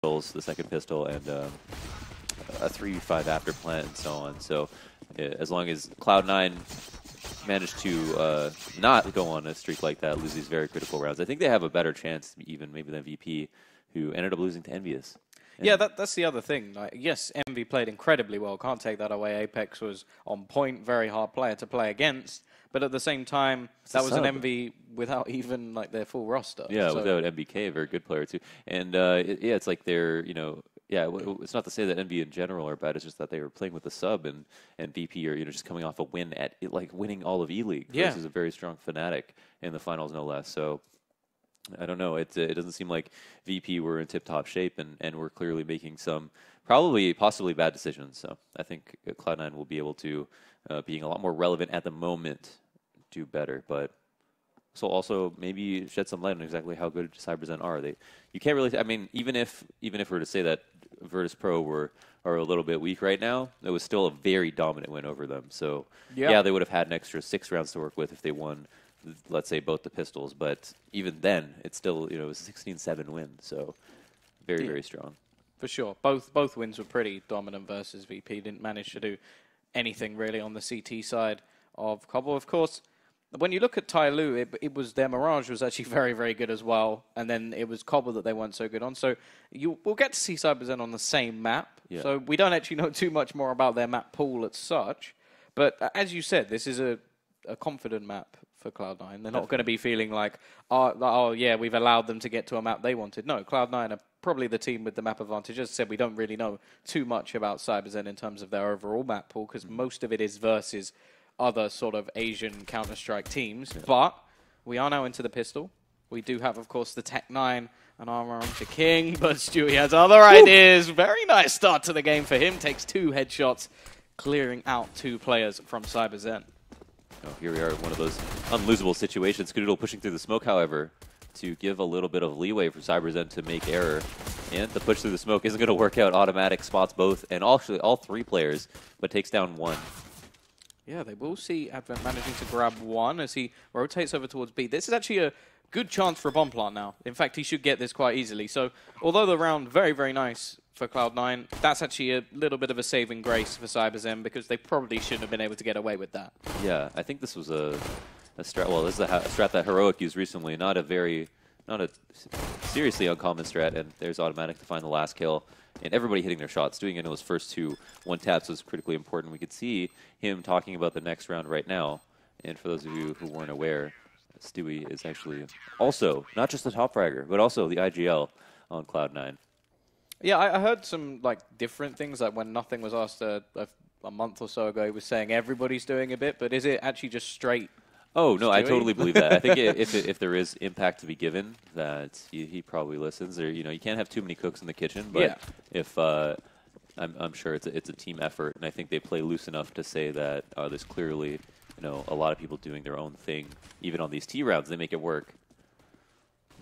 pistols, the second pistol, and a 3v5 after plant, and so on. So as long as Cloud9 managed to not go on a streak like that, lose these very critical rounds, I think they have a better chance even maybe than VP, who ended up losing to Envious. Yeah, that's the other thing. Like, yes, Envy played incredibly well. Can't take that away. Apex was on point, very hard player to play against. But at the same time, that was an Envy without even like their full roster. Yeah, so. Without MBK, a very good player too. And yeah, it's like they're, you know, yeah, it's not to say that Envy in general are bad. It's just that they were playing with the sub, and VP are, you know, just coming off a win at like winning all of E-League versus a very strong Fnatic in the finals, no less. So I don't know. It doesn't seem like VP were in tip-top shape, and we're clearly making some possibly bad decisions. So I think Cloud9 will be able to, being a lot more relevant at the moment, do better. But so also maybe shed some light on exactly how good CyberZen are. You can't really. I mean, even if we're to say that Virtus Pro are a little bit weak right now, it was still a very dominant win over them. So yeah, they would have had an extra 6 rounds to work with if they won, let's say, both the pistols. But even then, it's still, you know, it was a 16-7 win. So very, very strong. For sure. Both wins were pretty dominant versus VP. Didn't manage to do anything really on the CT side of Cobble. Of course, when you look at Tyloo, it was their Mirage was actually very, very good as well. And then it was Cobble that they weren't so good on. So we'll get to see CyberZen on the same map. Yeah. So we don't actually know too much more about their map pool as such. But as you said, this is a confident map for Cloud9. They're not going to be feeling like, oh, yeah, we've allowed them to get to a map they wanted. No, Cloud9 are probably the team with the map advantage. As I said, we don't really know too much about CyberZen in terms of their overall map pool, because most of it is versus other sort of Asian Counter-Strike teams. Yeah. But we are now into the pistol. We do have, of course, the Tech-9 and armor onto King, but Stewie has other ideas. Very nice start to the game for him. Takes 2 headshots, clearing out 2 players from CyberZen. Oh, here we are in one of those unlosable situations. Kudoodle pushing through the smoke, however, to give a little bit of leeway for CyberZen to make error. And the push through the smoke isn't going to work out. Automatic spots both, and actually all 3 players, but takes down 1. Yeah, they will see Advent managing to grab 1 as he rotates over towards B. This is actually a good chance for a bomb plant now. In fact, he should get this quite easily. So, although the round very, very nice for Cloud9, that's actually a little bit of a saving grace for CyberZen, because they probably shouldn't have been able to get away with that. Yeah, I think this was a strat. Well, this is a strat that Heroic used recently. Not a seriously uncommon strat, and there's automatic to find the last kill. And everybody hitting their shots, doing it in those first 2 one-taps was critically important. We could see him talking about the next round right now. And for those of you who weren't aware, Stewie is actually also not just the top fragger, but also the IGL on Cloud9. Yeah, I heard some like different things. Like when Nothing was asked a month or so ago, he was saying everybody's doing a bit, but is it actually just straight? Oh, no, I totally believe that. I think if there is impact to be given, that he probably listens. Or, you know, you can't have too many cooks in the kitchen, but if I'm sure it's a team effort, and I think they play loose enough to say that there's clearly, you know, a lot of people doing their own thing, even on these T rounds. They make it work.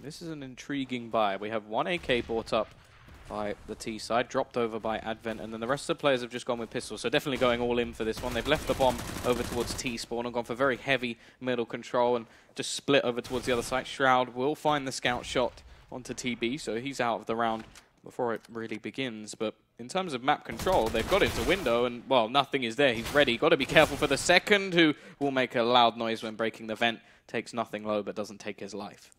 This is an intriguing buy. We have 1 AK brought up by the T side, dropped over by Advent, and then the rest of the players have just gone with pistols, so definitely going all in for this one. They've left the bomb over towards T spawn and gone for very heavy middle control and just split over towards the other side. Shroud will find the scout shot onto TB, so he's out of the round before it really begins. But in terms of map control, they've got into window, and, well, Nothing is there. He's ready. Got to be careful for the second, who will make a loud noise when breaking the vent. Takes Nothing low, but doesn't take his life.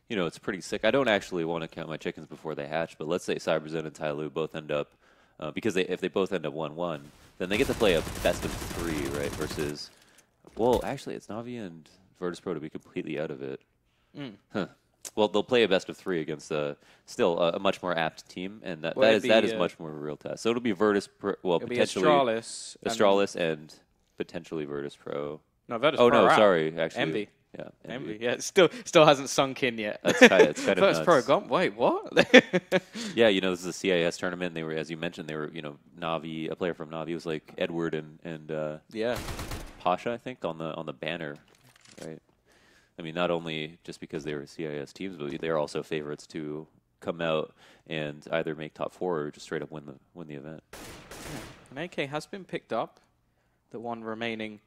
You know, it's pretty sick. I don't actually want to count my chickens before they hatch, but let's say CyberZen and Tyloo both end up, because if they both end up 1-1, then they get to play a best of 3, right? Versus, well, actually, it's Na'Vi and Virtus Pro to be completely out of it. Huh. Well, they'll play a best of 3 against still a much more apt team, and that is much more of a real test. So it'll be Virtus Pro, well, it'll potentially Astralis and potentially Virtus Pro. No, Virtus Pro. Oh no, sorry, actually. Envy. Yeah, Envy. Yeah, it still hasn't sunk in yet. It's kind of First Pro gone. Wait, what? Yeah, you know, this is a CIS tournament. They were, as you mentioned, they were, you know, Na'Vi. A player from Na'Vi was like Edward and Pasha, I think, on the banner, right? I mean, not only just because they were CIS teams, but they're also favorites to come out and either make top 4 or just straight up win the event. Yeah. An AK has been picked up. The one remaining.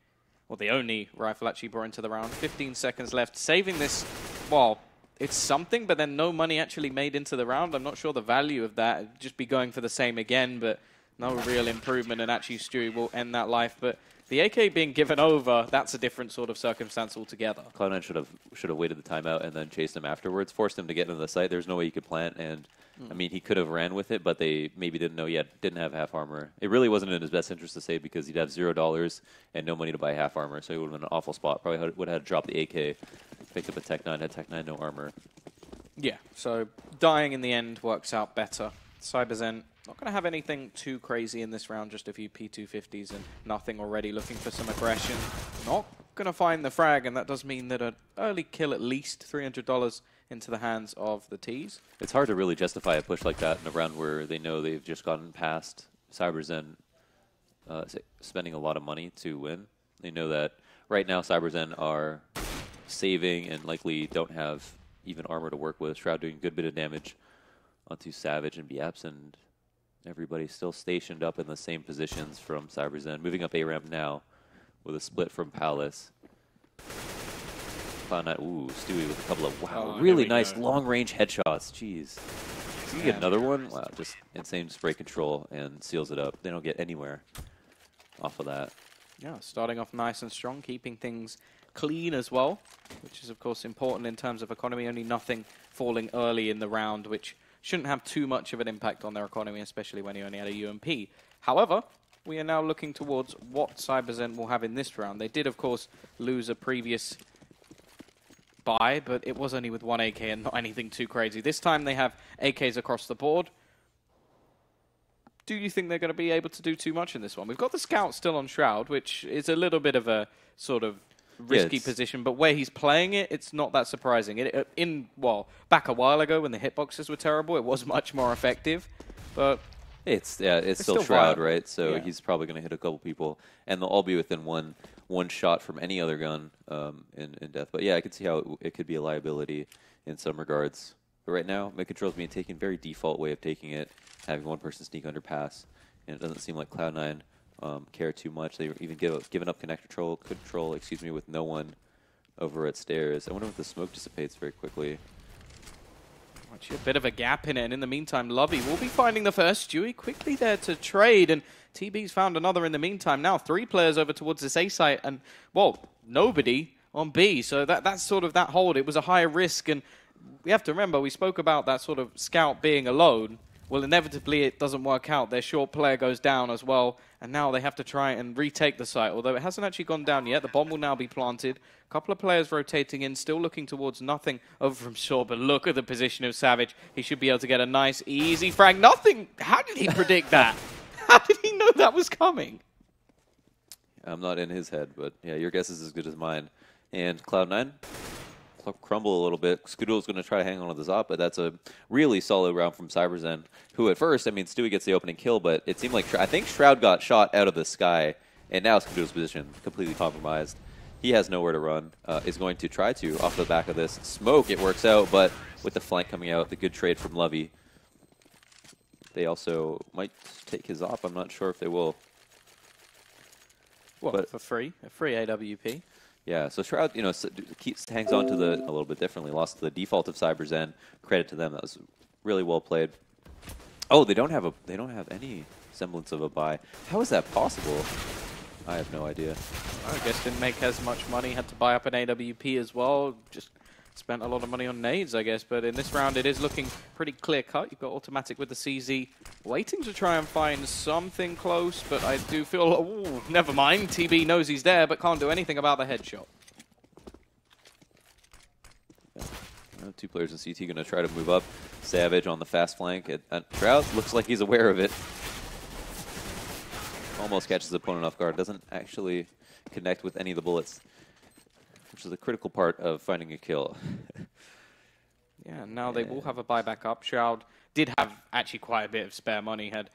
Well, the only rifle actually brought into the round. 15 seconds left. Saving this, well, it's something, but then no money actually made into the round. I'm not sure the value of that. It'd just be going for the same again, but no real improvement, and actually Stewie will end that life. But the AK being given over, that's a different sort of circumstance altogether. Cloud9 should have waited the timeout and then chased him afterwards, forced him to get into the site. There's no way he could plant, and I mean, he could have ran with it, but they maybe didn't know yet, didn't have half armor. It really wasn't in his best interest to save because he'd have $0 and no money to buy half armor, so he would have been an awful spot. Probably would have had to drop the AK, picked up a Tech 9, had Tech 9 no armor. Yeah, so dying in the end works out better. CyberZen not going to have anything too crazy in this round, just a few P250s and nothing already, looking for some aggression. Not going to find the frag, and that does mean that an early kill, at least $300 into the hands of the Ts. It's hard to really justify a push like that in a round where they know they've just gotten past CyberZen spending a lot of money to win. They know that right now CyberZen are saving and likely don't have even armor to work with. Shroud doing a good bit of damage onto Savage and BX, and everybody's still stationed up in the same positions from CyberZen. Moving up A ramp now with a split from Palace. Cloud9, ooh, Stewie with a couple of really nice long-range headshots. Jeez. Does he get another one? Wow, just insane spray control and seals it up. They don't get anywhere off of that. Yeah, starting off nice and strong, keeping things clean as well, which is, of course, important in terms of economy. Only nothing falling early in the round, which shouldn't have too much of an impact on their economy, especially when you only had a UMP. However, we are now looking towards what CyberZen will have in this round. They did, of course, lose a previous buy, but it was only with one AK and not anything too crazy. This time they have AKs across the board. Do you think they're going to be able to do too much in this one? We've got the Scout still on Shroud, which is a little bit of a sort of risky position, but where he's playing it, it's not that surprising. Back a while ago when the hitboxes were terrible, it was much more effective, but it's still Shroud, right? So yeah, he's probably going to hit a couple people, and they'll all be within one shot from any other gun in death. But yeah, I could see how it could be a liability in some regards. But right now, mid control's being taken very default way of taking it, having one person sneak underpass, and it doesn't seem like Cloud9 care too much. They were even given up control, with no one over at stairs. I wonder if the smoke dissipates very quickly. Actually, a bit of a gap in it, and in the meantime, Lovey will be finding the first. Stewie quickly there to trade, and TB's found another in the meantime. Now 3 players over towards this A site, and, well, nobody on B. So that's sort of that hold. It was a high risk, and we have to remember, we spoke about that sort of Scout being alone. Well, inevitably, it doesn't work out. Their short player goes down as well, and now they have to try and retake the site, although it hasn't actually gone down yet. The bomb will now be planted. A couple of players rotating in, still looking towards nothing over from short, but look at the position of Savage. He should be able to get a nice, easy frag. Nothing! How did he predict that? How did he know that was coming? I'm not in his head, but yeah, your guess is as good as mine. And Cloud9 crumble a little bit. Scoodle's going to try to hang on to the Zop, but that's a really solid round from CyberZen, who at first, I mean, Stewie gets the opening kill, but it seemed like, I think Shroud got shot out of the sky, and now Scoodle's position completely compromised. He has nowhere to run, is going to try to, off the back of this smoke, it works out, but with the flank coming out, the good trade from Lovey. They also might take his op. I'm not sure if they will. What, but for free? A free AWP? Yeah, so Shroud, hangs on to a little bit differently. Lost to the default of CyberZen. Credit to them. That was really well played. Oh, they don't have any semblance of a buy. How is that possible? I have no idea. I guess didn't make as much money. Had to buy up an AWP as well. Just spent a lot of money on nades, I guess. But in this round, it is looking pretty clear-cut. You've got Automatic with the CZ waiting to try and find something close. But I do feel, ooh, never mind. TB knows he's there, but can't do anything about the headshot. Yeah. 2 players in CT going to try to move up. Savage on the fast flank. Shroud looks like he's aware of it. Almost catches the opponent off guard. Doesn't actually connect with any of the bullets, which is a critical part of finding a kill. Yeah, now they will have a buyback up. Shroud did have actually quite a bit of spare money. Had,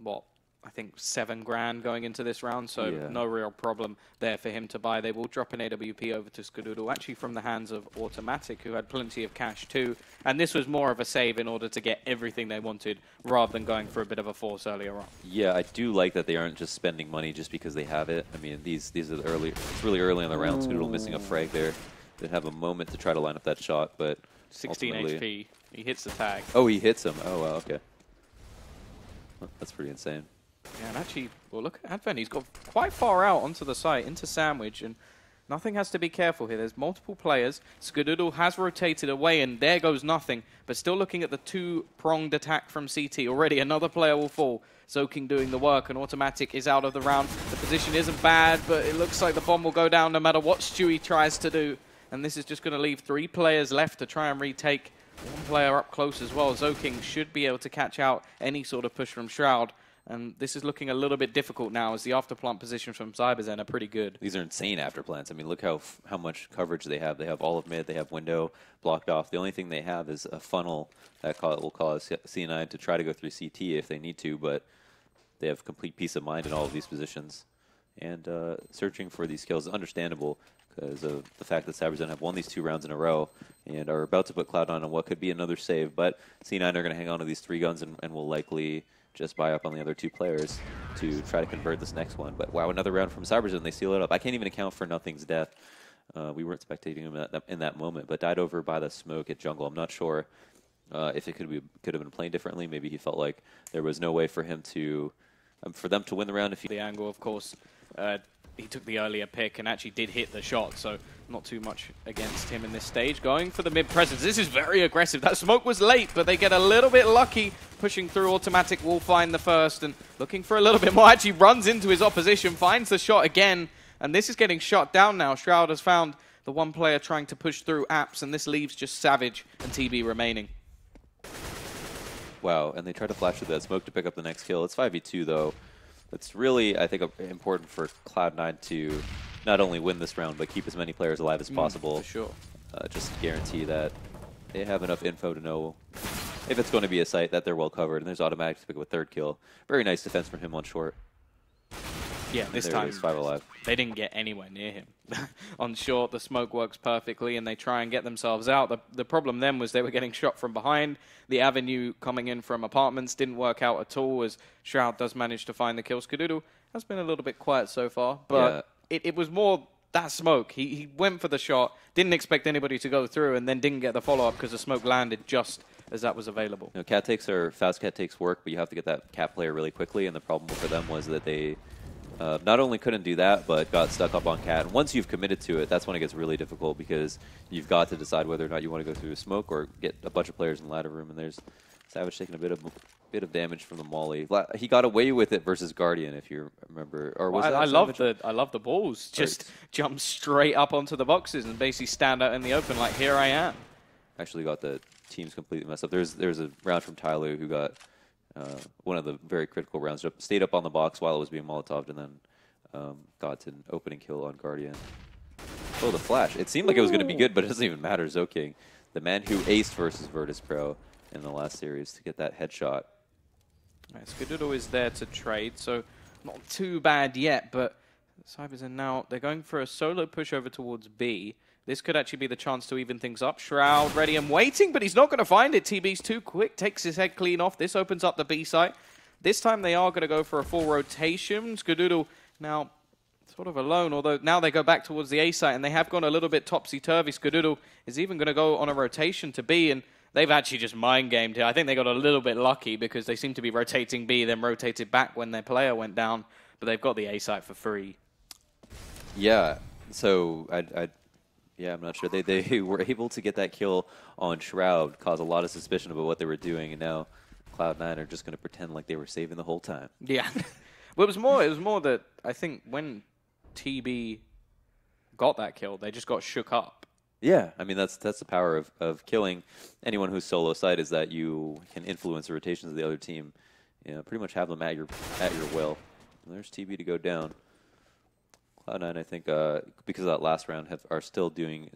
what, I think $7 grand going into this round, so no real problem there for him to buy. They will drop an AWP over to Skadoodle, actually from the hands of Automatic, who had plenty of cash too. And this was more of a save in order to get everything they wanted, rather than going for a bit of a force earlier on. Yeah, I do like that they aren't just spending money just because they have it. I mean, these are it's really early in the round. Skadoodle missing a frag there. They have a moment to try to line up that shot, but 16 ultimately. HP. He hits the tag. Oh, he hits him. Oh, wow, okay. Well, that's pretty insane. Yeah, and actually, well, look at Advent. He's got quite far out onto the site, into Sandwich, and nothing has to be careful here. There's multiple players. Skadoodle has rotated away, and there goes nothing. But still looking at the two-pronged attack from CT. Already another player will fall. Zoking doing the work, and Automatic is out of the round. The position isn't bad, but it looks like the bomb will go down no matter what Stewie tries to do. And this is just going to leave 3 players left to try and retake. 1 player up close as well. Zoking should be able to catch out any sort of push from Shroud. And this is looking a little bit difficult now as the afterplant positions from CZen are pretty good. These are insane afterplants. I mean, look how much coverage they have. They have all of mid. They have window blocked off. The only thing they have is a funnel that will cause C9 to try to go through CT if they need to, but they have complete peace of mind in all of these positions. And searching for these kills is understandable because of the fact that CZen have won these 2 rounds in a row and are about to put Cloud9 on what could be another save. But C9 are going to hang on to these 3 guns and will likely just buy up on the other 2 players to try to convert this next one. But wow, another round from CZen, they seal it up. I can't even account for Nothing's death. We weren't spectating him in that moment, but died over by the smoke at jungle. I'm not sure if it could have been playing differently. Maybe he felt like there was no way for him to, for them to win the round. If The angle, of course, he took the earlier pick and actually did hit the shot, so not too much against him in this stage. Going for the mid presence. This is very aggressive. That smoke was late, but they get a little bit lucky. Pushing through, Automatic will find the first and looking for a little bit more. Actually runs into his opposition, finds the shot again, and this is getting shot down now. Shroud has found the 1 player trying to push through Apps, and this leaves just Savage and TB remaining. Wow, and they try to flash through that smoke to pick up the next kill. It's 5v2 though. It's really, I think, important for Cloud9 to not only win this round, but keep as many players alive as possible. For sure. Just to guarantee that they have enough info to know if it's going to be a site that they're well covered. And there's Automatic to pick up a 3rd kill. Very nice defense from him on short. Yeah, this time he's 5 alive. They didn't get anywhere near him. On short, the smoke works perfectly, and they try and get themselves out. The problem then was they were getting shot from behind. The avenue coming in from apartments didn't work out at all, as Shroud does manage to find the kill. Skadoodle has been a little bit quiet so far, but it was more that smoke. He went for the shot, didn't expect anybody to go through, and then didn't get the follow-up because the smoke landed just as that was available. You know, cat takes are fast cat takes work, but you have to get that cat player really quickly, and the problem for them was that they not only couldn't do that, but got stuck up on cat. And once you've committed to it, that's when it gets really difficult because you've got to decide whether or not you want to go through a smoke or get a bunch of players in the ladder room. And there's Savage taking a bit of damage from the molly. He got away with it versus Guardian, if you remember. Or was I love the balls. Just jump straight up onto the boxes and basically stand out in the open like, here I am. Actually got the teams completely messed up. There's a round from Tyloo who got one of the very critical rounds. Stayed up on the box while it was being Molotoved, and then got an opening kill on Guardian. Oh, the flash. It seemed like it was going to be good, but it doesn't even matter. Zoking, the man who aced versus Virtus Pro in the last series to get that headshot. Right, Skadoodle is there to trade, so not too bad yet, but CZen now, they're going for a solo push over towards B. This could actually be the chance to even things up. Shroud ready and waiting, but he's not going to find it. TB's too quick, takes his head clean off. This opens up the B site. This time they are going to go for a full rotation. Skadoodle now sort of alone, although now they go back towards the A site, and they have gone a little bit topsy-turvy. Skadoodle is even going to go on a rotation to B, and they've actually just mind-gamed here. I think they got a little bit lucky because they seem to be rotating B, then rotated back when their player went down, but they've got the A site for free. Yeah, so I'm not sure. They were able to get that kill on Shroud, cause a lot of suspicion about what they were doing, and now Cloud9 are just going to pretend like they were saving the whole time. Yeah. Well, it was more that I think when TB got that kill, they just got shook up. Yeah, I mean, that's the power of killing anyone who's solo side, is that you can influence the rotations of the other team. You know, pretty much have them at your will. And there's TB to go down. Cloud9, I think, because of that last round, are still doing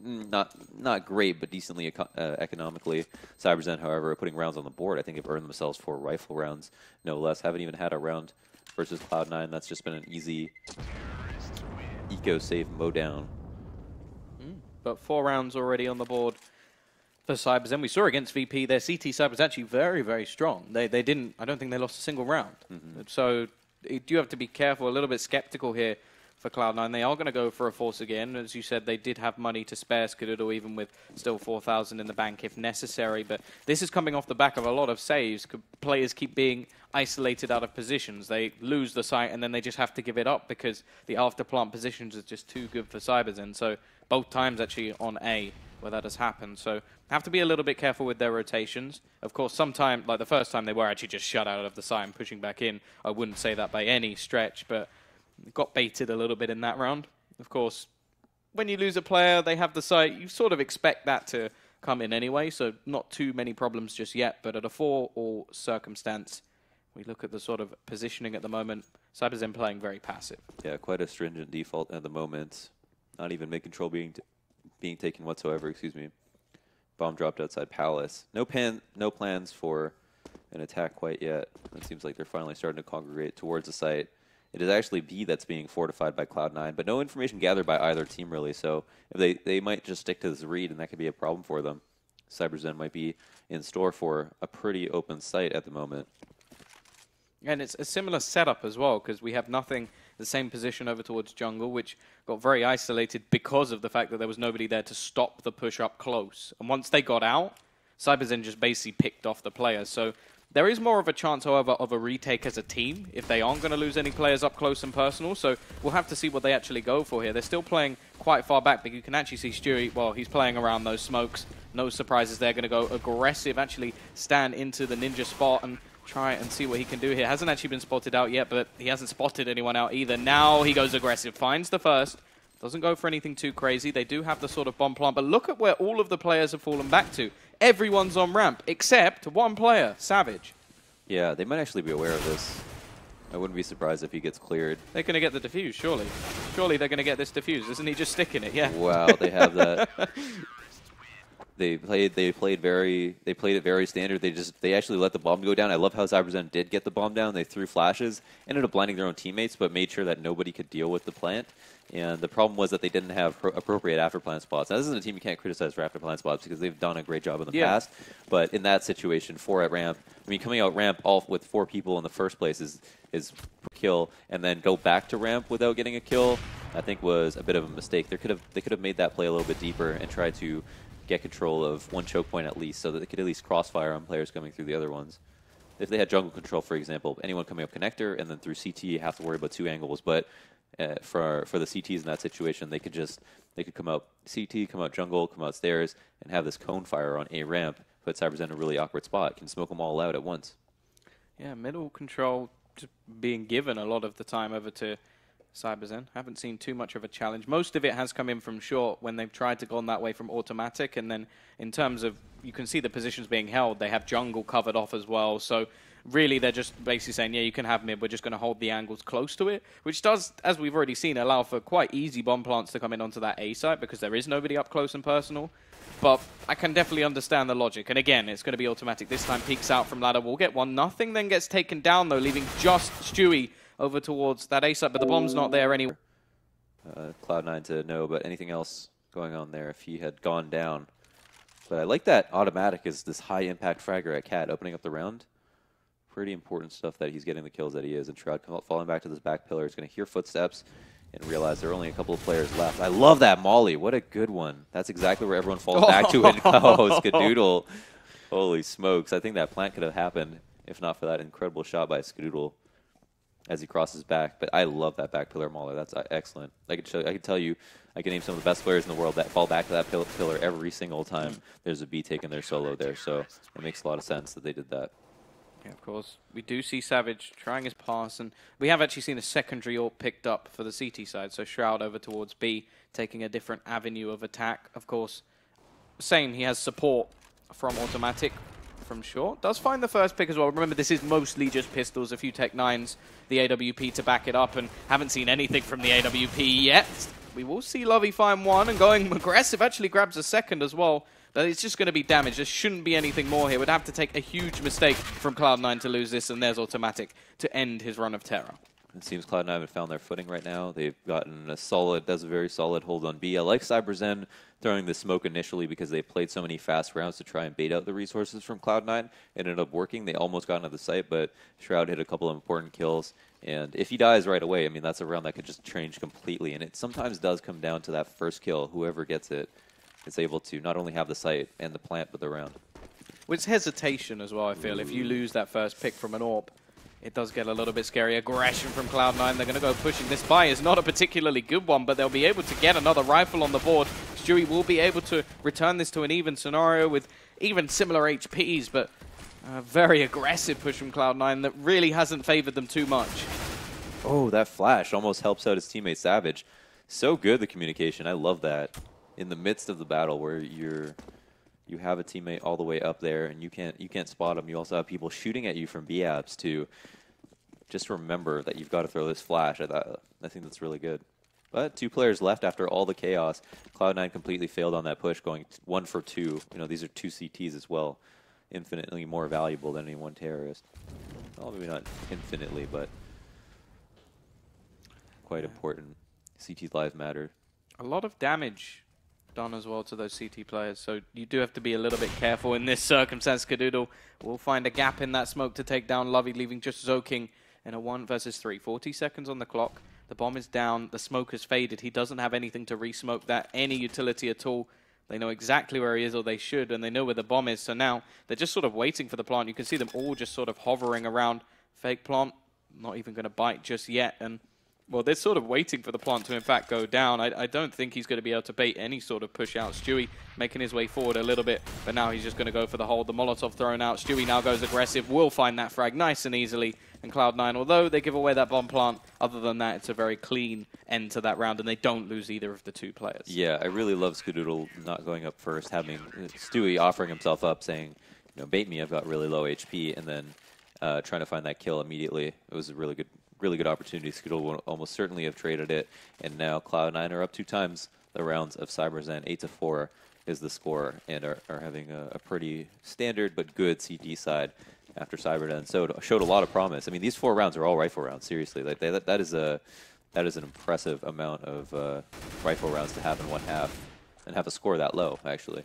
not great, but decently economically. CZen, however, are putting rounds on the board. I think have earned themselves 4 rifle rounds, no less. Haven't even had a round versus Cloud9. That's just been an easy eco-save mow down. But 4 rounds already on the board for CZen. We saw against VP, their CT side was actually very, very strong. They didn't, I don't think they lost a single round. So you do have to be careful, a little bit skeptical here for Cloud9. They are going to go for a force again. As you said, they did have money to spare Skadoodle, even with still 4,000 in the bank if necessary. But this is coming off the back of a lot of saves. Players keep being isolated out of positions. They lose the site, and then they just have to give it up because the after-plant positions are just too good for CyberZen. So both times, actually, on A, where that has happened. So have to be a little bit careful with their rotations. Of course, sometime, like the first time, they were actually just shut out of the site and pushing back in. I wouldn't say that by any stretch, but got baited a little bit in that round. Of course, when you lose a player, they have the site, you sort of expect that to come in anyway, so not too many problems just yet. But at a 4-all circumstance, we look at the sort of positioning at the moment. CyberZen playing very passive. Yeah, quite a stringent default at the moment. Not even mid-control being taken whatsoever, excuse me. Bomb dropped outside Palace. No plans for an attack quite yet. It seems like they're finally starting to congregate towards the site. It is actually B that's being fortified by Cloud9, but no information gathered by either team, really. So if they might just stick to this read, and that could be a problem for them. CyberZen might be in store for a pretty open site at the moment. And it's a similar setup as well, because we have nothing, the same position over towards jungle, which got very isolated because of the fact that there was nobody there to stop the push up close. And once they got out, CyberZen just basically picked off the players. So there is more of a chance, however, of a retake as a team if they aren't going to lose any players up close and personal. So we'll have to see what they actually go for here. They're still playing quite far back, but you can actually see Stewie, well, he's playing around those smokes. No surprises. They're going to go aggressive, actually stand into the ninja spot and try and see what he can do here. Hasn't actually been spotted out yet, but he hasn't spotted anyone out either. Now he goes aggressive, finds the first. Doesn't go for anything too crazy. They do have the sort of bomb plant, but look at where all of the players have fallen back to. Everyone's on ramp, except one player, Savage. Yeah, they might actually be aware of this. I wouldn't be surprised if he gets cleared. They're going to get the defuse, surely. Surely they're going to get this defuse. Isn't he just sticking it? Yeah. Wow, they have that. They played it very standard. They actually let the bomb go down. I love how CyberZen did get the bomb down. They threw flashes, ended up blinding their own teammates, but made sure that nobody could deal with the plant. And the problem was that they didn't have appropriate after plant spots. Now, this isn't a team you can't criticize for after plant spots because they've done a great job in the past. But in that situation, 4 at ramp, I mean, coming out ramp all with 4 people in the first place is kill, and then go back to ramp without getting a kill, I think was a bit of a mistake. They could have made that play a little bit deeper and tried to get control of one choke point at least, so that they could at least crossfire on players coming through the other ones. If they had jungle control, for example, anyone coming up connector and then through CT, you have to worry about 2 angles. But for the CTs in that situation, they could come out CT, come out jungle, come out stairs, and have this cone fire on A ramp. Put CyberZen in a really awkward spot. Can smoke them all out at once. Yeah, middle control just being given a lot of the time over to CyberZen. Haven't seen too much of a challenge. Most of it has come in from short when they've tried to go on that way from automatic. And then in terms of, you can see the positions being held. They have jungle covered off as well. So really they're just basically saying, yeah, you can have mid. We're just going to hold the angles close to it, which does, as we've already seen, allow for quite easy bomb plants to come in onto that A site because there is nobody up close and personal. But I can definitely understand the logic. And again, it's going to be automatic. This time peeks out from ladder. We'll get 1-0, then gets taken down, though, leaving just Stewie over towards that A site, but the bomb's not there anyway. Cloud9 to know about anything else going on there if he had gone down. But I like that automatic is this high-impact fragger at Cat opening up the round. Pretty important stuff that he's getting the kills that he is. And Shroud falling back to this back pillar is going to hear footsteps and realize there are only a couple of players left. I love that Molly. What a good one. That's exactly where everyone falls back to. And oh, Skadoodle. Holy smokes. I think that plant could have happened if not for that incredible shot by Skadoodle as he crosses back. But I love that back pillar mauler. That's excellent. I can tell you, I can name some of the best players in the world that fall back to that pillar every single time there's a B taking their solo there. So it makes a lot of sense that they did that. Yeah, of course. We do see Savage trying his pass, and we have actually seen a secondary AWP picked up for the CT side. So Shroud over towards B, taking a different avenue of attack. Of course, same, he has support from automatic from short. Does find the first pick as well. Remember, this is mostly just pistols, a few Tech 9s, the AWP to back it up, and haven't seen anything from the AWP yet. We will see Lovey find one, and going aggressive, actually grabs a second as well. But it's just going to be damage. There shouldn't be anything more here. Would have to take a huge mistake from Cloud9 to lose this, and there's automatic to end his run of terror. It seems Cloud9 have found their footing right now. They've gotten a very solid hold on B. I like CyberZen throwing the smoke initially because they played so many fast rounds to try and bait out the resources from Cloud9. It ended up working. They almost got into the site, but Shroud hit a couple of important kills. And if he dies right away, I mean, that's a round that could just change completely. And it sometimes does come down to that first kill. Whoever gets it is able to not only have the site and the plant, but the round. Well, it's hesitation as well, I feel. If you lose that first pick from an AWP, it does get a little bit scary. Aggression from Cloud9. They're going to go pushing. This buy is not a particularly good one, but they'll be able to get another rifle on the board. Stewie will be able to return this to an even scenario with even similar HPs, but a very aggressive push from Cloud9 that really hasn't favored them too much. Oh, that flash almost helps out his teammate Savage. So good, the communication. I love that. In the midst of the battle where you have a teammate all the way up there and you can't spot them. You also have people shooting at you from B-abs to just remember that you've got to throw this flash. I think that's really good. But 2 players left after all the chaos. Cloud9 completely failed on that push, going 1 for 2. You know, these are 2 CTs as well. Infinitely more valuable than any one terrorist. Well, maybe not infinitely, but quite important. CT lives matter. A lot of damage done as well to those CT players, so you do have to be a little bit careful in this circumstance. Skadoodle will find a gap in that smoke to take down Lovey, leaving just Zoking in a 1 versus 3. 40 seconds on the clock. The bomb is down. The smoke has faded. He doesn't have anything to re-smoke that, any utility at all. They know exactly where he is, or they should, and they know where the bomb is. So now they're just sort of waiting for the plant. You can see them all just sort of hovering around. Fake plant, not even going to bite just yet. And, well, they're sort of waiting for the plant to, in fact, go down. I don't think he's going to be able to bait any sort of push out. Stewie making his way forward a little bit, but now he's just going to go for the hold. The Molotov thrown out. Stewie now goes aggressive. Will find that frag nice and easily. And Cloud9, although they give away that bomb plant, other than that, it's a very clean end to that round, and they don't lose either of the 2 players. Yeah, I really love Skadoodle not going up first, having Stewie offering himself up, saying, you know, bait me, I've got really low HP, and then trying to find that kill immediately. It was a really good opportunity. Skadoodle would almost certainly have traded it, and now Cloud9 are up 2 times the rounds of CyberZen. 8-4 is the score, and are having a pretty standard but good CT side after CyberZen. So it showed a lot of promise. I mean, these 4 rounds are all rifle rounds. Seriously, like that is an impressive amount of rifle rounds to have in one half, and have a score that low, actually.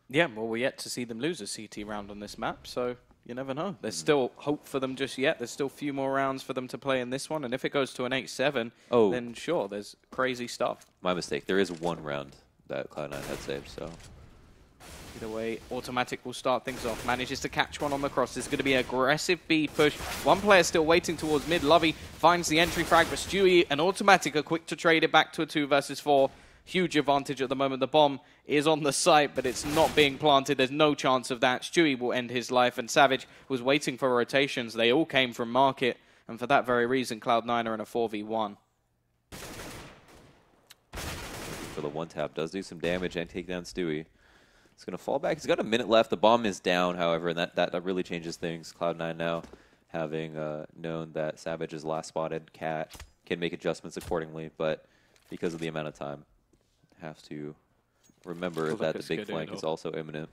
Yeah, well, we're yet to see them lose a CT round on this map, so you never know. There's still hope for them just yet. There's still a few more rounds for them to play in this one, and if it goes to an 8-7, then sure, there's crazy stuff. My mistake. There is 1 round that Cloud9 had saved, so... Either way, Automatic will start things off. Manages to catch one on the cross. There's going to be an aggressive B push. 1 player still waiting towards mid. Lovey finds the entry frag, but Stewie and Automatic are quick to trade it back to a 2 versus 4. Huge advantage at the moment. The bomb is on the site, but it's not being planted. There's no chance of that. Stewie will end his life, and Savage was waiting for rotations. They all came from market, and for that very reason, Cloud9 are in a 4v1. For the 1-tap, does do some damage and take down Stewie. He's going to fall back. He's got a minute left. The bomb is down, however, and that really changes things. Cloud9 now, having known that Savage is last spotted, Cat can make adjustments accordingly, but because of the amount of time, have to remember that the big flank is also imminent.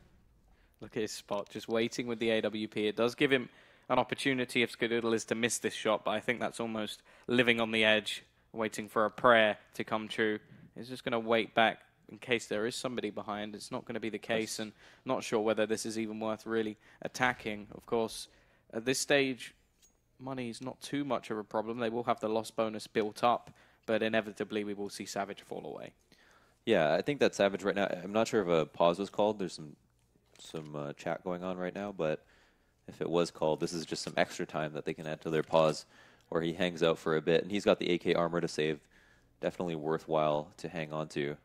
Look at his spot, just waiting with the AWP. It does give him an opportunity if Skadoodle is to miss this shot, but I think that's almost living on the edge, waiting for a prayer to come true. He's just going to wait back in case there is somebody behind. It's not going to be the case, and not sure whether this is even worth really attacking. Of course, at this stage, money is not too much of a problem. They will have the loss bonus built up, but inevitably we will see Savage fall away. Yeah, I think that Savage right now, I'm not sure if a pause was called. There's some chat going on right now, but if it was called, this is just some extra time that they can add to their pause, where he hangs out for a bit, and he's got the AK armor to save. Definitely worthwhile to hang on to.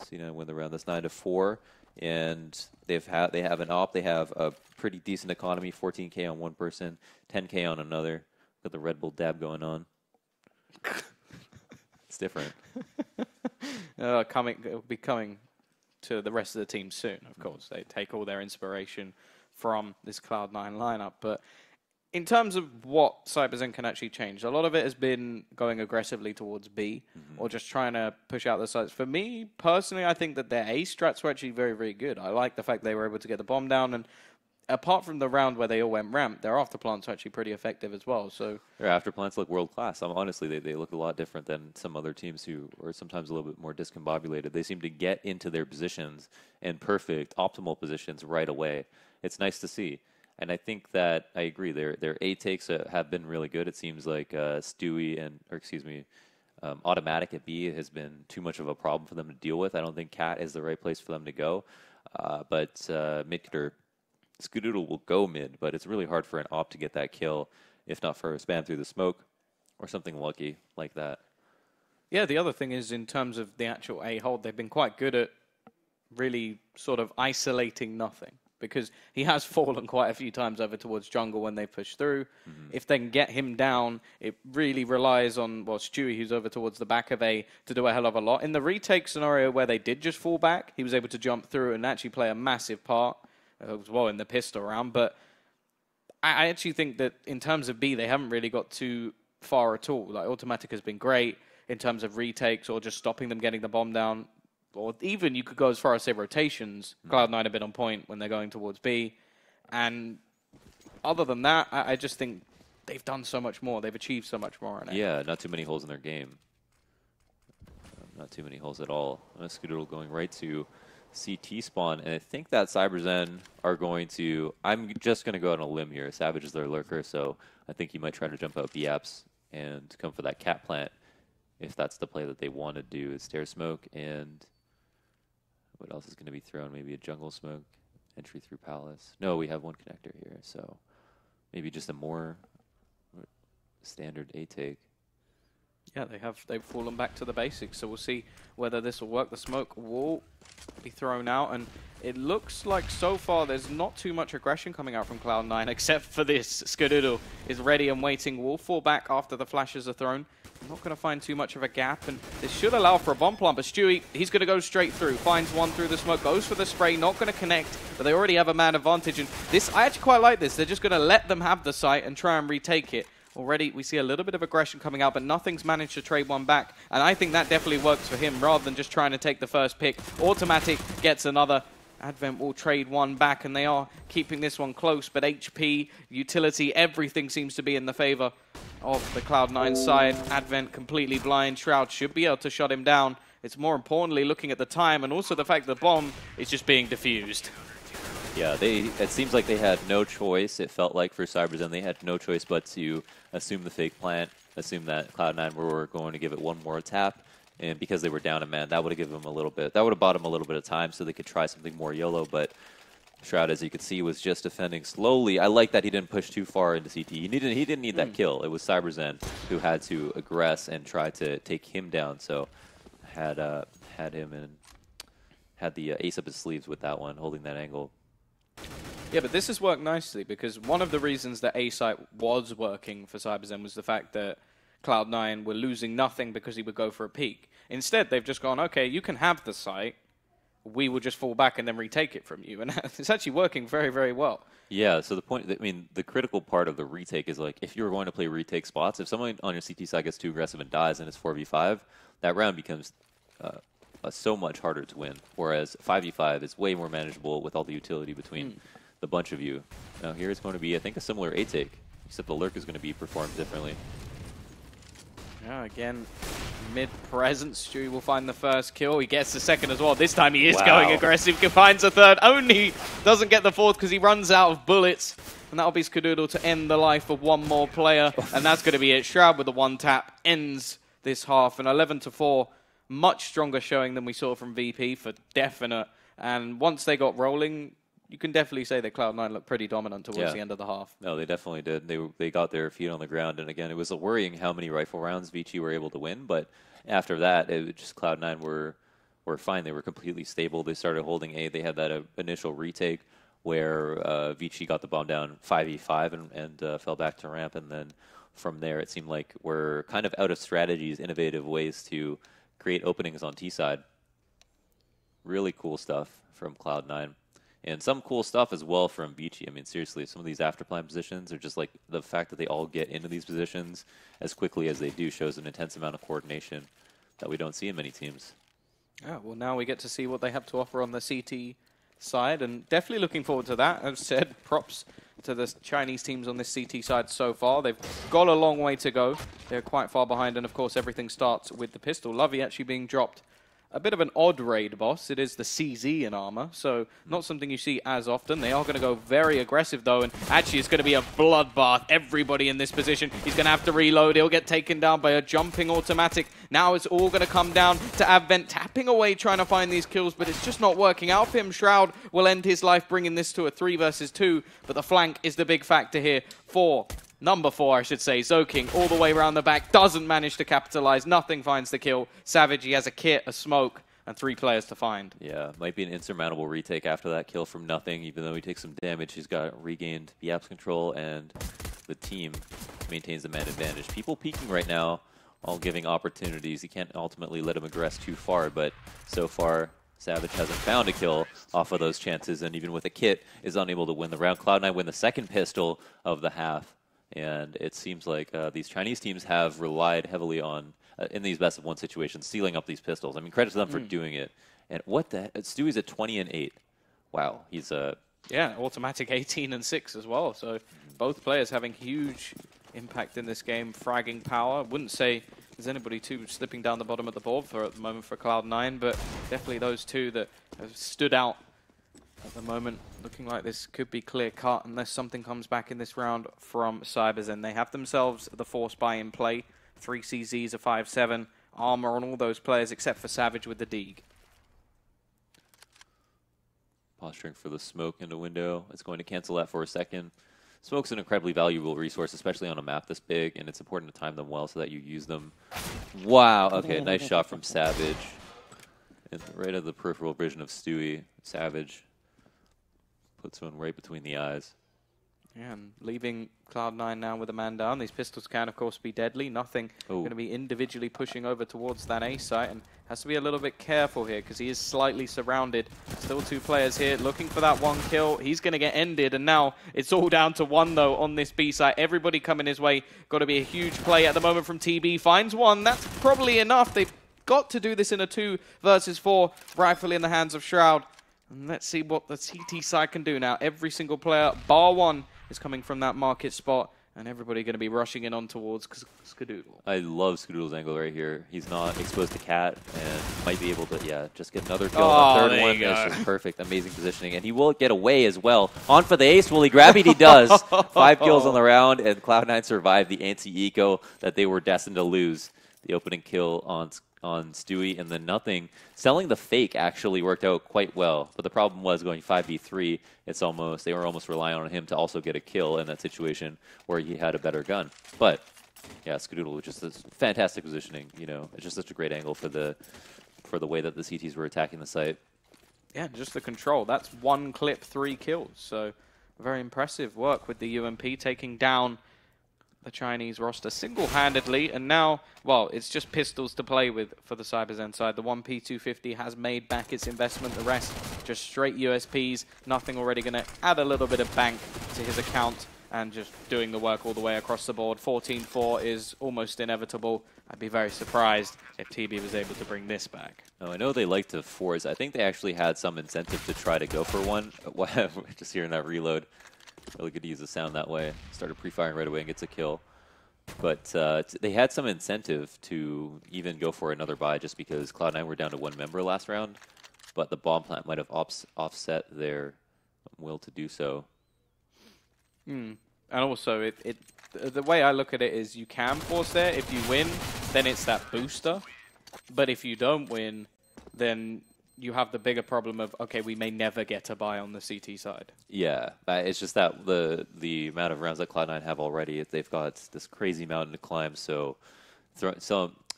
C9 win the round. That's 9-4, and they have an op. They have a pretty decent economy. 14K on one person, 10K on another. Got the Red Bull dab going on. It's different. It'll be coming to the rest of the team soon. Of course, they take all their inspiration from this Cloud9 lineup, but in terms of what CyberZen can actually change, a lot of it has been going aggressively towards B or just trying to push out the sites. For me, personally, I think that their A strats were actually very, very good. I like the fact they were able to get the bomb down, and apart from the round where they all went ramp, their after plants are actually pretty effective as well. So their after plants look world class. Honestly, they look a lot different than some other teams who are sometimes a little bit more discombobulated. They seem to get into their positions in perfect, optimal positions right away. It's nice to see. And I think that I agree. Their A takes have been really good. It seems like Automatic at B has been too much of a problem for them to deal with. I don't think Cat is the right place for them to go. But mid or Skadoodle will go mid, but it's really hard for an op to get that kill, if not for a spam through the smoke or something lucky like that. Yeah, the other thing is in terms of the actual A hold, they've been quite good at really sort of isolating nothing. Because he has fallen quite a few times over towards jungle when they push through. Mm-hmm. If they can get him down, it really relies on, Stewie, who's over towards the back of A, to do a hell of a lot. In the retake scenario where they did just fall back, he was able to jump through and actually play a massive part as well in the pistol round. But I actually think that in terms of B, they haven't really got too far at all. Like, Automatic has been great in terms of retakes or just stopping them getting the bomb down. Or even you could go as far as say rotations. Cloud9 have been on point when they're going towards B. And other than that, I just think they've done so much more. They've achieved so much more. Yeah, not too many holes in their game. Not too many holes at all. Skadoodle going right to CT spawn. And I think that CyberZen are going to... I'm just going to go on a limb here. Savage is their lurker, so I think he might try to jump out B-apps and come for that cat plant. If that's the play that they want to do, is Stair Smoke and... What else is going to be thrown? Maybe a jungle smoke, entry through palace. No, we have one connector here, so maybe just a more standard A take. Yeah, they've fallen back to the basics, so we'll see whether this will work. The smoke will be thrown out, and it looks like so far there's not too much aggression coming out from Cloud9, except for this. Skadoodle is ready and waiting. Will fall back after the flashes are thrown. Not going to find too much of a gap, and this should allow for a bomb plant, but Stewie, he's going to go straight through. Finds one through the smoke, goes for the spray, not going to connect, but they already have a man advantage, and this, I actually quite like this. They're just going to let them have the site and try and retake it. Already, we see a little bit of aggression coming out, but nothing's managed to trade one back, and I think that definitely works for him, rather than just trying to take the first pick. Automatic gets another. Advent will trade one back, and they are keeping this one close, but HP, utility, everything seems to be in the favor of the Cloud9 side. Advent completely blind. Shroud should be able to shut him down. It's more importantly looking at the time and also the fact that the bomb is just being defused. Yeah, it seems like they had no choice. It felt like for CyberZen they had no choice but to assume the fake plant, assume that Cloud9 were going to give it one more tap. And because they were down a man, that would have given them a little bit. That would have bought them a little bit of time so they could try something more YOLO. But Shroud, as you could see, was just defending slowly. I like that he didn't push too far into CT. He didn't need that kill. It was CyberZen who had to aggress and try to take him down. So had him and had the ace up his sleeves with that one, holding that angle. Yeah, but this has worked nicely because one of the reasons that A site was working for CyberZen was the fact that Cloud9 were losing nothing because he would go for a peek. Instead, they've just gone, okay, you can have the site. We will just fall back and then retake it from you. And it's actually working very, very well. Yeah, so the point, the critical part of the retake is like, if you're going to play retake spots, if someone on your CT side gets too aggressive and dies and it's 4v5, that round becomes so much harder to win. Whereas 5v5 is way more manageable with all the utility between the bunch of you. Now here it's going to be, I think, a similar A take, except the lurk is going to be performed differently. Yeah, again, mid-presence, Stewie will find the first kill. He gets the second as well. This time he is going aggressive. He finds a third. Only doesn't get the fourth because he runs out of bullets. And that'll be Skadoodle to end the life of one more player. And that's going to be it. Shroud with the one tap ends this half. An 11-4, much stronger showing than we saw from VP for definite. And once they got rolling, you can definitely say that Cloud9 looked pretty dominant towards the end of the half. No, they definitely did. They got their feet on the ground, and again, it was worrying how many rifle rounds Vici were able to win, but after that, it was just Cloud9 were fine. They were completely stable. They started holding A. They had that initial retake where Vici got the bomb down 5v5 and fell back to ramp, and then from there, it seemed like we're kind of out of strategies, innovative ways to create openings on T side. Really cool stuff from Cloud9. And some cool stuff as well from Vici. I mean, seriously, some of these afterplan positions are just like the fact that they all get into these positions as quickly as they do shows an intense amount of coordination that we don't see in many teams. Yeah, well, now we get to see what they have to offer on the CT side, and definitely looking forward to that. As said, props to the Chinese teams on this CT side so far. They've got a long way to go. They're quite far behind, and of course everything starts with the pistol. Lovey actually being dropped. A bit of an odd raid boss. It is the CZ in armor, so not something you see as often. They are going to go very aggressive, though, and actually it's going to be a bloodbath. Everybody in this position, he's going to have to reload. He'll get taken down by a jumping automatic. Now it's all going to come down to Advent tapping away, trying to find these kills, but it's just not working out for him. Shroud will end his life, bringing this to a 3 versus 2, but the flank is the big factor here for number 4, I should say. Zoking all the way around the back, doesn't manage to capitalize. Nothing finds the kill. Savage, he has a kit, a smoke, and 3 players to find. Yeah, might be an insurmountable retake after that kill from nothing. Even though he takes some damage, he's got regained the app's control, and the team maintains the man advantage. People peeking right now, all giving opportunities. You can't ultimately let him aggress too far, but so far, Savage hasn't found a kill off of those chances, and even with a kit, is unable to win the round. Cloud9 win the second pistol of the half. And it seems like these Chinese teams have relied heavily on, in these best-of-1 situations, sealing up these pistols. I mean, credit to them for doing it. And what the heck? Stewie's at 20-8. Wow, he's a... Yeah, automatic 18-6 as well. So both players having huge impact in this game. Fragging power. Wouldn't say there's anybody too slipping down the bottom of the board at the moment for Cloud9, but definitely those two that have stood out at the moment, looking like this could be clear-cut unless something comes back in this round from CZen. They have themselves the Force buy in play. 3 CZs, a 5-7. Armor on all those players except for Savage with the Deeg. Posturing for the smoke into window. It's going to cancel that for a second. Smoke's an incredibly valuable resource, especially on a map this big, and it's important to time them well so that you use them. Wow, okay, nice shot from Savage. And right at the peripheral vision of Stewie, Savage puts one right between the eyes. Yeah, and leaving Cloud9 now with a man down. These pistols can, of course, be deadly. Nothing going to be individually pushing over towards that A site, and has to be a little bit careful here because he is slightly surrounded. Still 2 players here looking for that 1 kill. He's going to get ended, and now it's all down to 1, though, on this B site. Everybody coming his way. Got to be a huge play at the moment from TB. Finds 1. That's probably enough. They've got to do this in a 2 versus 4. Rifle in the hands of Shroud. And let's see what the CT side can do now. Every single player, bar 1, is coming from that market spot, and everybody going to be rushing in on towards Skadoodle. I love Skadoodle's angle right here. He's not exposed to Cat, and might be able to, yeah, just get another kill. The third one is just perfect, amazing positioning, and he will get away as well. On for the ace, will he grab it? He does. 5 kills on the round, and Cloud9 survived the anti-eco that they were destined to lose. The opening kill on Stewie, and then nothing. Selling the fake actually worked out quite well, but the problem was going 5v3. They were almost relying on him to also get a kill in that situation where he had a better gun. But yeah, Skadoodle, just this fantastic positioning. You know, it's just such a great angle for the way that the CTs were attacking the site. Yeah, just the control. That's 1 clip, 3 kills. So very impressive work with the UMP taking down the Chinese roster single-handedly, and now, well, it's just pistols to play with for the CZen side. The 1P250 has made back its investment. The rest, just straight USPs. Nothing already going to add a little bit of bank to his account, and just doing the work all the way across the board. 14-4 is almost inevitable. I'd be very surprised if TB was able to bring this back. Oh, I know they like to force. I think they actually had some incentive to try to go for one. Just hearing that reload. Really good to use the sound that way. Started pre-firing right away and gets a kill. But they had some incentive to even go for another buy just because Cloud9 were down to 1 member last round. But the bomb plant might have offset their will to do so. And also, the way I look at it is you can force there. If you win, then it's that booster. But if you don't win, then you have the bigger problem of, okay, we may never get a buy on the CT side. Yeah, it's just that the amount of rounds that Cloud9 have already, they've got this crazy mountain to climb, so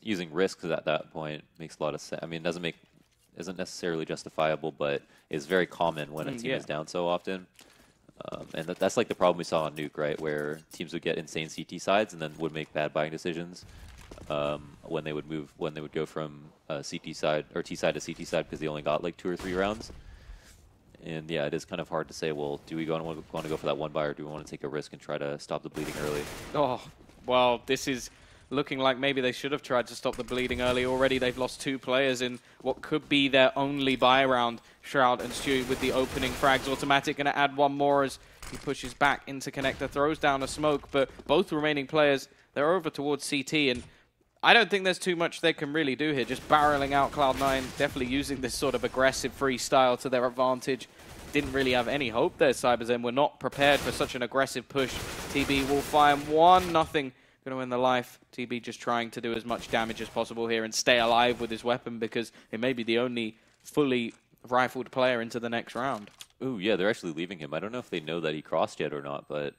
using risks at that point makes a lot of sense. I mean, it isn't necessarily justifiable, but is very common when a team is down so often. And that's like the problem we saw on Nuke, right, where teams would get insane CT sides and then would make bad buying decisions. When they would go from CT side or T side to CT side because they only got like 2 or 3 rounds. And yeah, it is kind of hard to say, well, do we want to go for that 1 buy, or do we want to take a risk and try to stop the bleeding early? Oh, well, this is looking like maybe they should have tried to stop the bleeding early already. They've lost 2 players in what could be their only buy round. Shroud and Stewie with the opening frags. Automatic going to add 1 more as he pushes back into connector, throws down a smoke, but both remaining players, they're over towards CT, and I don't think there's too much they can really do here. Just barreling out Cloud9, definitely using this sort of aggressive freestyle to their advantage. Didn't really have any hope there, CyberZen. Were not prepared for such an aggressive push. TB will find 1-0. Going to win the life. TB just trying to do as much damage as possible here and stay alive with his weapon because it may be the only fully rifled player into the next round. Ooh, yeah, they're actually leaving him. I don't know if they know that he crossed yet or not, but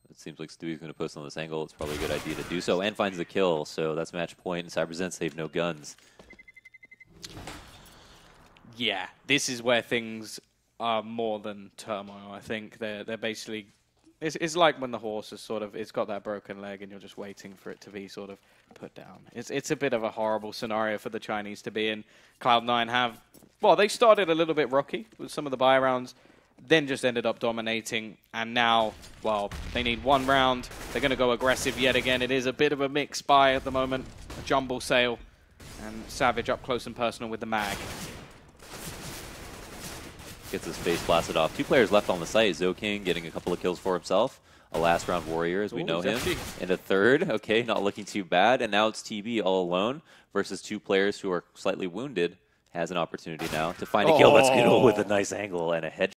it seems like Stewie's going to post on this angle. It's probably a good idea to do so, and finds the kill, so that's match point, and CyberZen save no guns. Yeah, this is where things are more than turmoil. I think they're basically... It's like when the horse is sort of... It's got that broken leg, and you're just waiting for it to be sort of put down. It's a bit of a horrible scenario for the Chinese to be in. Cloud9 have... Well, they started a little bit rocky with some of the buy rounds, then just ended up dominating, and now, well, they need 1 round. They're going to go aggressive yet again. It is a bit of a mixed buy at the moment, a jumble sale, and Savage up close and personal with the mag. Gets his face blasted off. 2 players left on the site. Zoking getting a couple of kills for himself. A last round warrior, as we know him. And a third, okay, not looking too bad. And now it's TB all alone versus 2 players who are slightly wounded. Has an opportunity now to find a kill. That's good with a nice angle and a head.